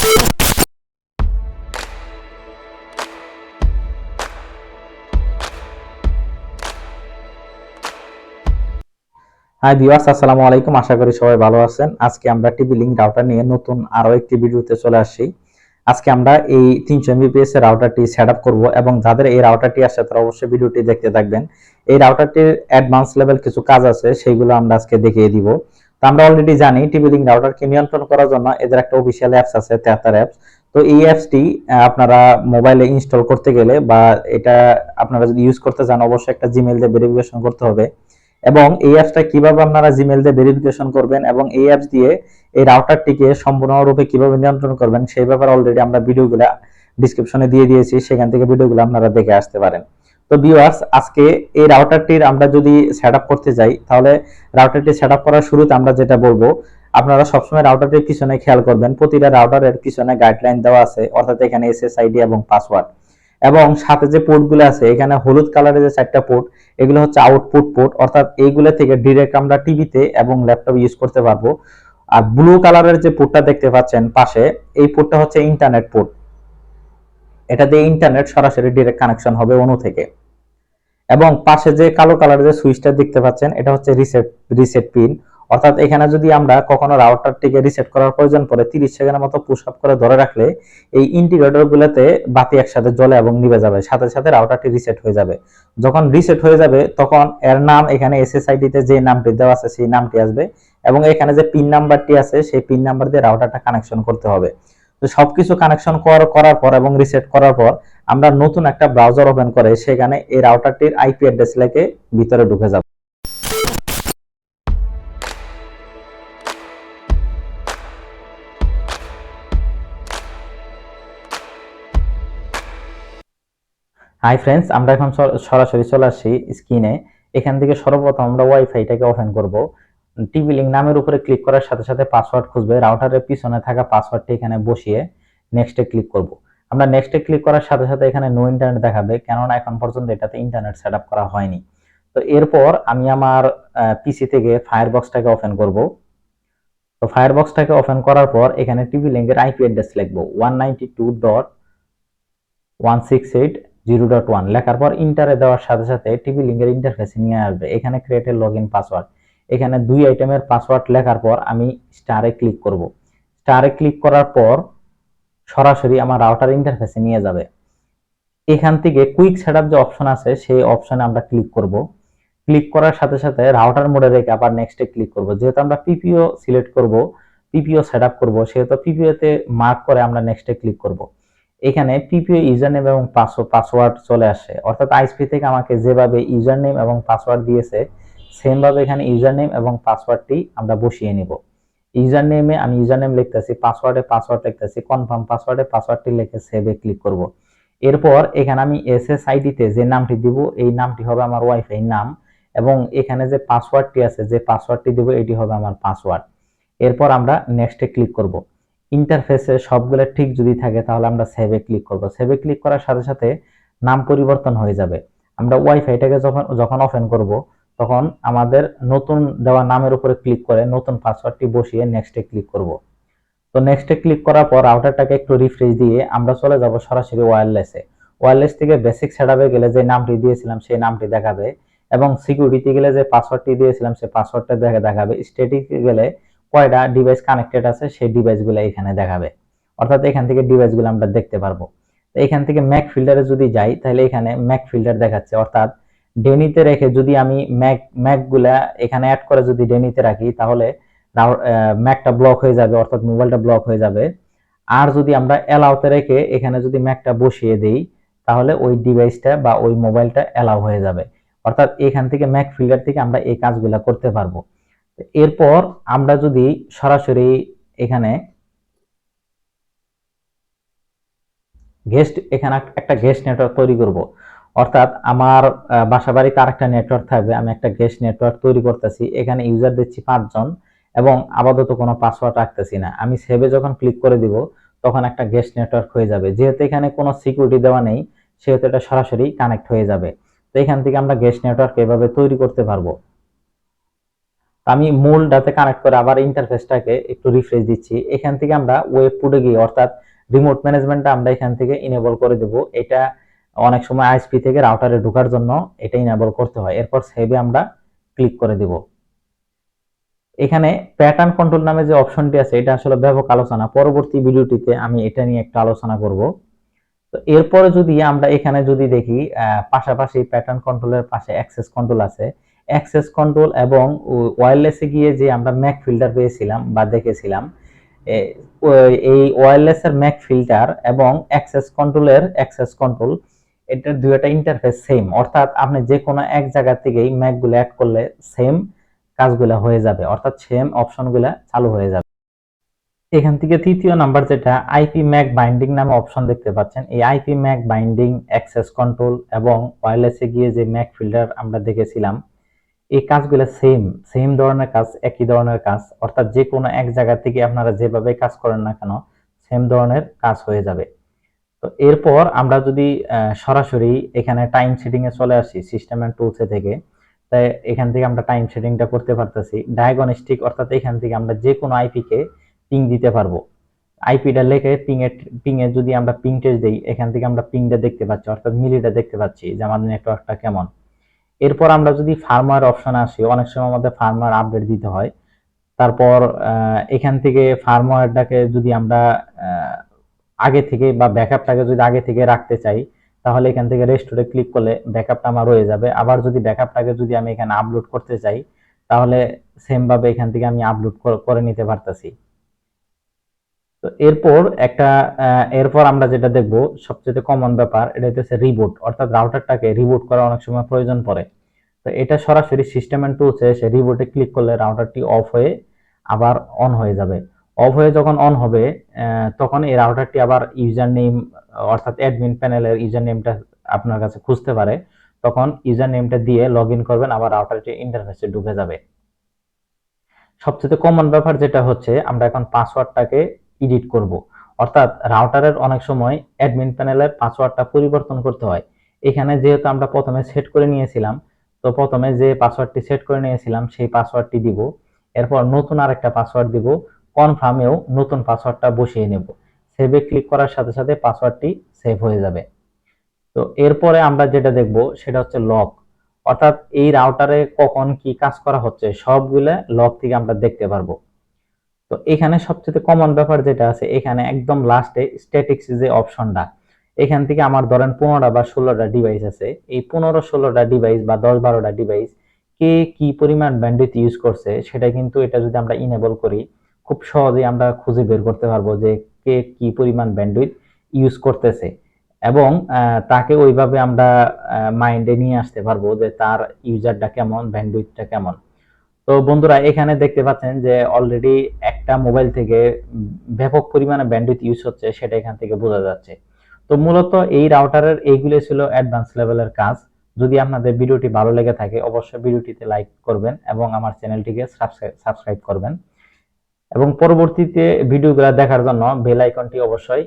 Hi viewers, আসসালামু আলাইকুম। আশা করি সবাই ভালো আছেন। আজকে আমরা টিভি লিঙ্ক রাউটার নিয়ে নতুন আরো একটি ভিডিওতে চলে আসছি। আজকে আমরা এই 300 Mbps এর রাউটারটি সেটআপ করব এবং যাদের এই রাউটারটি আসছে তারা অবশ্যই ভিডিওটি দেখতে থাকবেন। এই রাউটারটির অ্যাডভান্স লেভেল কিছু কাজ আছে, সেইগুলো আমরা আজকে দেখিয়ে দিব। তো আমরা অলরেডি জানি টিভি লিঙ্ক রাউটারকে নিয়ন্ত্রণ করার জন্য এদের একটা অফিশিয়াল অ্যাপস আছে, Tether অ্যাপস। তো এই অ্যাপসটি আপনারা মোবাইলে ইনস্টল করতে গেলে বা এটা আপনারা যদি ইউজ করতে চান অবশ্যই একটা জিমেইল দিয়ে ভেরিফিকেশন করতে হবে। এবং এই অ্যাপসটা কিভাবে আপনারা জিমেইল দিয়ে ভেরিফিকেশন করবেন এবং এই অ্যাপস দিয়ে এই রাউটারটিকে সম্পূর্ণরূপে কিভাবে নিয়ন্ত্রণ করবেন সেই ব্যাপারে অলরেডি আমরা ভিডিওগুলো ডিসক্রিপশনে দিয়ে দিয়েছি, সেখান থেকে ভিডিওগুলো আপনারা দেখে আসতে পারেন। তো ভিউয়ার্স, আজকে এই রাউটারটির আমরা যদি সেটআপ করতে যাই তাহলে রাউটারটি সেটআপ করার শুরুতে আমরা যেটা বলবো, আপনারা সবসময় রাউটারটির পিছনে খেয়াল করবেন প্রতিটা রাউটারের পিছনে গাইডলাইন দেওয়া আছে, অর্থাৎ এখানে এসএসআইডি এবং পাসওয়ার্ড এবং সাথে যে পোর্টগুলো আছে এখানে হলুদ কালারের যে 4টা পোর্ট এগুলো হচ্ছে আউটপুট পোর্ট, অর্থাৎ এইগুলো থেকে ডিরেক্ট আমরা টিভিতে এবং ল্যাপটপে ইউজ করতে পারবো। আর ব্লু কালারের যে পোর্টটা দেখতে পাচ্ছেন পাশে, এই পোর্টটা হচ্ছে ইন্টারনেট পোর্ট। এটা দিয়ে ইন্টারনেট সরাসরি ডিরেক্ট কানেকশন হবে অনু থেকে। এবং পাশে যে কালো কালারের যে সুইচটা দেখতে পাচ্ছেন এটা হচ্ছে রিসেট পিন, অর্থাৎ এখানে যদি আমরা কখনো রাউটারটিকে রিসেট করার প্রয়োজন পড়ে 30 সেকেন্ডের মতো পুশ আপ করে ধরে রাখলে এই ইন্ডিকেটর গুলোতে বাতি একসাথে জ্বলে এবং নিভে যাবে, সাথে সাথে রাউটারটি রিসেট হয়ে যাবে। যখন রিসেট হয়ে যাবে তখন এর নাম এখানে এসএসআইডি তে যে নামটি দেওয়া আছে সেই নামটি আসবে এবং এখানে যে পিন নাম্বারটি আছে সেই পিন নাম্বার দিয়ে রাউটারটা কানেকশন করতে হবে। তো সবকিছু কানেকশন করার পর এবং রিসেট করার পর আমরা নতুন একটা ব্রাউজার ওপেন করে সেখানে এই রাউটারটির আইপি অ্যাড্রেস লিখে ভিতরে ঢুকে যাব। হাই ফ্রেন্ডস, আমরা এখন সরাসরি চলে আসছি স্ক্রিনে। এখান থেকে সর্বপ্রথম আমরা ওয়াইফাইটাকে ওপেন করব। টিভি লিঙ্ক নামের উপরে ক্লিক করার সাথে সাথে পাসওয়ার্ড খুঁজবে, রাউটারের পিছনে থাকা পাসওয়ার্ডটি এখানে বসিয়ে নেক্সটে ক্লিক করব। আমরা নেক্সটে ক্লিক করার সাথে সাথে এখানে নো ইন্টারনেট দেখাবে, কেননা এখন পর্যন্ত এটাতে ইন্টারনেট সেটআপ করা হয়নি। তো এরপর আমি আমার পিসি থেকে ফায়ারবক্সটাকে ওপেন করব। তো ফায়ারবক্সটাকে ওপেন করার পর এখানে টিভি লিঙ্কের আইপি অ্যাড্রেস লিখব 192.168.0.1 লেখার পর ইন্টারে দেওয়ার সাথে সাথে টিভি লিঙ্কের ইন্টারফেসে নিয়ে আসবে। এখানে ক্রিয়েট এ লগইন পাসওয়ার্ড, এখানে 2 আইটেমের পাসওয়ার্ড লেখার পর আমি স্টারে ক্লিক করব। স্টারে ক্লিক করার পর সরাসরি আমার রাউটার ইন্টারফেসে নিয়ে যাবে। এখান থেকে কুইক সেটআপ যে অপশন আছে সেই অপশনে আমরা ক্লিক করব। ক্লিক করার সাথে সাথে রাউটার মোডে রেখে আবার নেক্সটে ক্লিক করব। যেহেতু আমরা পিপিও সিলেক্ট করব, পিপিও সেটআপ করব, সেহেতু পিপিও তে মার্ক করে আমরা নেক্সটে ক্লিক করব। এখানে পিপিও ইউজার নেম এবং পাসওয়ার্ড চলে আসে, অর্থাৎ আইএসপি থেকে আমাকে যেভাবে ইউজার নেম এবং পাসওয়ার্ড দিয়েছে সেম ভাবে এখানে ইউজার নেম এবং পাসওয়ার্ডটি আমরা বসিয়ে নিব। ইউজার নেমে আমি ইউজার নেম লিখতেছি, পাসওয়ার্ডে পাসওয়ার্ড লিখতেছি, কনফার্ম পাসওয়ার্ডে পাসওয়ার্ডটি লিখে সেভে ক্লিক করব। এরপর এখানে আমি এসএসআইডি তে যে নামটি দিব এই নামটি হবে আমার ওয়াইফাই নাম এবং এখানে যে পাসওয়ার্ডটি আছে যে পাসওয়ার্ডটি দিব এটি হবে আমার পাসওয়ার্ড। এরপর আমরা নেক্সটে ক্লিক করব। ইন্টারফেসে সবগুলো ঠিক যদি থাকে তাহলে আমরা সেভে ক্লিক করব। সেভে ক্লিক করার সাথে সাথে নাম পরিবর্তন হয়ে যাবে। আমরা ওয়াইফাইটাকে যখন ওপেন করব তখন আমাদের নতুন দেওয়া নামের উপরে ক্লিক করে নতুন পাসওয়ার্ডটি বসিয়ে নেক্সটে ক্লিক করব। তো নেক্সটে ক্লিক করার পর রাউটারটাকে একটু রিফ্রেশ দিয়ে আমরা চলে যাব সরাসরি ওয়্যারলেসে। ওয়্যারলেস থেকে বেসিক সেটআপে গেলে যে নামটি দিয়েছিলাম সেই নামটি দেখাবে এবং সিকিউরিটি গেলে যে পাসওয়ার্ডটি দিয়েছিলাম সেই পাসওয়ার্ডটা দেখাবে। স্ট্যাটিকে গেলে কয়টা ডিভাইস কানেক্টেড আছে সেই ডিভাইসগুলো এখানে দেখাবে, অর্থাৎ এখান থেকে ডিভাইসগুলো আমরা দেখতে পারবো। তো এখান থেকে ম্যাক ফিল্টারে যদি যাই তাহলে এখানে ম্যাক ফিল্টার দেখাচ্ছে, অর্থাৎ ডেনিতে রেখে যদি আমি ম্যাকগুলা এখানে অ্যাড করে যদি ডেনিতে রাখি তাহলে ম্যাকটা ব্লক হয়ে যাবে, অর্থাৎ মোবাইলটা ব্লক হয়ে যাবে। আর যদি আমরা অ্যালাউতে রেখে এখানে যদি ম্যাকটা বসিয়ে দেই তাহলে ওই ডিভাইসটা বা ওই মোবাইলটা অ্যালাউ হয়ে যাবে, অর্থাৎ এখান থেকে ম্যাক ফিল্টার থেকে আমরা এই কাজগুলা করতে পারবো। এরপর আমরা যদি সরাসরি এখানে এখানে একটা গেস্ট নেটওয়ার্ক তৈরি করব, অর্থাৎ আমার বাসা বাড়িতে আরেকটা নেটওয়ার্ক থাকবে, আমি একটা গেস্ট নেটওয়ার্ক তৈরি করতেছি। এখানে ইউজার দিচ্ছি 5 জন এবং আপাতত কোনো পাসওয়ার্ড রাখতেছি না। আমি সেভে যখন ক্লিক করে দিব তখন একটা গেস্ট নেটওয়ার্ক হয়ে যাবে। যেহেতু এখানে কোনো সিকিউরিটি দেওয়া নেই সেহেতু এটা সরাসরি কানেক্ট হয়ে যাবে। তো এখান থেকে আমরা গেস্ট নেটওয়ার্ক এভাবে তৈরি করতে পারবো। আমি মূল ডাতে কানেক্ট করে আবার ইন্টারফেসটাকে একটু রিফ্রেশ দিচ্ছি। এখান থেকে আমরা ওয়েব পুটে গিয়ে অর্থাৎ রিমোট ম্যানেজমেন্টটা আমরা এখান থেকে ইনেবল করে দেব। এটা অনেক সময় আইএসপি থেকে রাউটারে ঢোকার জন্য এটা ইনেবল করতে হয়। এরপর সেভে আমরা ক্লিক করে দেব। এখানে প্যাটার্ন কন্ট্রোল নামে যে অপশনটি আছে এটা আসলে ব্যাপক আলোচনা, পরবর্তী ভিডিওটিতে আমি এটা নিয়ে একটু আলোচনা করব। তো এরপরে যদি আমরা এখানে যদি দেখি পাশাপাশি প্যাটার্ন কন্ট্রোলের পাশে অ্যাক্সেস কন্ট্রোল আছে। অ্যাক্সেস কন্ট্রোল এবং ওয়্যারলেসে গিয়ে যে আমরা ম্যাক ফিল্টার পেয়েছিলাম বা দেখেছিলাম, এই ওয়্যারলেসের ম্যাক ফিল্টার এবং অ্যাক্সেস কন্ট্রোলের অ্যাক্সেস কন্ট্রোল, এটার দুইটা ইন্টারফেস সেম, অর্থাৎ আপনি যে কোনো এক জায়গা থেকেই ম্যাকগুলো অ্যাড করলে সেম কাজগুলো হয়ে যাবে, অর্থাৎ সেম অপশনগুলো চালু হয়ে যাবে। এখান থেকে তৃতীয় নাম্বার যেটা আইপি ম্যাক বাইন্ডিং নামে অপশন দেখতে পাচ্ছেন, এই IP Mac binding, access control এবং ওয়্যারলেসে গিয়ে যে ম্যাক ফিল্টার আমরা দেখেছিলাম, এই কাজগুলো সেম সেম ধরনের কাজ, একই ধরনের কাজ, অর্থাৎ যে কোনো এক জায়গা থেকে আপনারা যেভাবে কাজ করেন না কেন সেম ধরনের কাজ হয়ে যাবে। তো এরপর আমরা যদি সরাসরি এখানে টাইম সেটিং এ চলে আসি সিস্টেম এন্ড টুলসে থেকে, তাই এখান থেকে আমরা টাইম সেটিংটা করতে পারতেছি ডায়াগনস্টিক, অর্থাৎ এখান থেকে আমরা যে কোনো আইপি কে পিং দিতে পারবো। আইপিটা লিখে পিং এ যদি আমরা পিং টেস্ট দেই, এখান থেকে আমরা পিংটা দেখতে পাচ্ছি, অর্থাৎ মিলিটা দেখতে পাচ্ছি যে আমাদের নেটওয়ার্কটা কেমন। এরপর আমরা যদি ফার্মওয়্যার অপশনে আসি, অনেক সময় আমাদের ফার্মওয়্যার আপডেট দিতে হয়। তারপর এখান থেকে ফার্মওয়্যারটাকে যদি আমরা আগে থেকে বা ব্যাকআপটাকে যদি আগে থেকে রাখতে চাই, তাহলে এখান থেকে রেস্টোরে ক্লিক করলে ব্যাকআপটা আমার রয়ে যাবে। আবার যদি ব্যাকআপটাকে যদি আমি এখানে আপলোড করতে চাই, তাহলে সেম ভাবে এখান থেকে আমি আপলোড করে নিতে পারতেছি। তো এরপর আমরা যেটা দেখব সবচেয়ে কমন ব্যাপার, এটা হচ্ছে রিবুট, অর্থাৎ রাউটারটাকে রিবুট করা অনেক সময় প্রয়োজন পড়ে। তো এটা সরাসরি সিস্টেম এন্ড টুলসে এসে রিবুটে ক্লিক করলে রাউটারটি অফ হয়ে আবার অন হয়ে যাবে। অফ হয়ে যখন অন হবে তখন এই রাউটারটি আবার ইউজার নেম, অর্থাৎ অ্যাডমিন প্যানেলের ইউজার নেমটা আপনার কাছে খুঁজতে পারে, তখন ইউজার নেমটা দিয়ে লগ ইন করবেন, আবার রাউটারটি ইন্টারফেসে ঢুকে যাবে। সবচেয়ে কমন ব্যাপার যেটা হচ্ছে আমরা এখন পাসওয়ার্ডটাকে এডিট করব, অর্থাৎ রাউটারের অনেক সময় অ্যাডমিন প্যানেলের পাসওয়ার্ডটা পরিবর্তন করতে হয়। এখানে যেহেতু আমরা প্রথমে সেট করে নিয়েছিলাম, তো প্রথমে যে পাসওয়ার্ডটি সেট করে নিয়েছিলাম সেই পাসওয়ার্ডটি দিব, এরপর নতুন আরেকটা পাসওয়ার্ড দিব, কনফার্মেও নতুন পাসওয়ার্ডটা বসিয়ে নেব। সেভে ক্লিক করার সাথে সাথে পাসওয়ার্ডটি সেভ হয়ে যাবে। তো এরপরে আমরা যেটা দেখব সেটা হচ্ছে লগ, অর্থাৎ এই রাউটারে কখন কি কাজ করা হচ্ছে সবগুলা লগ থেকে আমরা দেখতে পারবো। তো এখানে সবচেয়ে কমন ব্যাপার যেটা আছে, এখানে একদম লাস্টে স্ট্যাটিক্স যে অপশনটা, এখান থেকে আমার ধরেন 15টা বা 16টা ডিভাইস আছে, এই 15-16টা ডিভাইস বা 10-12টা ডিভাইস কে কি পরিমাণ ব্যান্ডউইথ ইউজ করছে সেটা কিন্তু এটা যদি আমরা ইনেবল করি, খুব সহজেই আমরা খুঁজে বের করতে পারবো যে কে কি পরিমাণ ব্যান্ডউইথ ইউজ করতেছে, এবং তাকে ওইভাবে আমরা মাইন্ডে নিয়ে আসতে পারবো যে তার ইউজারটা কেমন, ব্যান্ডউইথটা কেমন। তো বন্ধুরা এখানে দেখতে পাচ্ছেন যে অলরেডি একটা মোবাইল থেকে ব্যাপক পরিমাণে ব্যান্ডউইথ ইউজ হচ্ছে, সেটা এখান থেকে বোঝা যাচ্ছে। তো মূলত এই রাউটারের এইগুলো ছিল অ্যাডভান্স লেভেলের কাজ। যদি আপনাদের ভিডিওটি ভালো লেগে থাকে অবশ্যই ভিডিওটিতে লাইক করবেন এবং আমার চ্যানেলটিকে সাবস্ক্রাইব করবেন, এবং পরবর্তীতে ভিডিওগুলো দেখার জন্য বেল আইকনটি অবশ্যই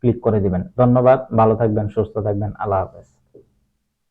ক্লিক করে দিবেন। ধন্যবাদ, ভালো থাকবেন, সুস্থ থাকবেন, আল্লাহ হাফেজ।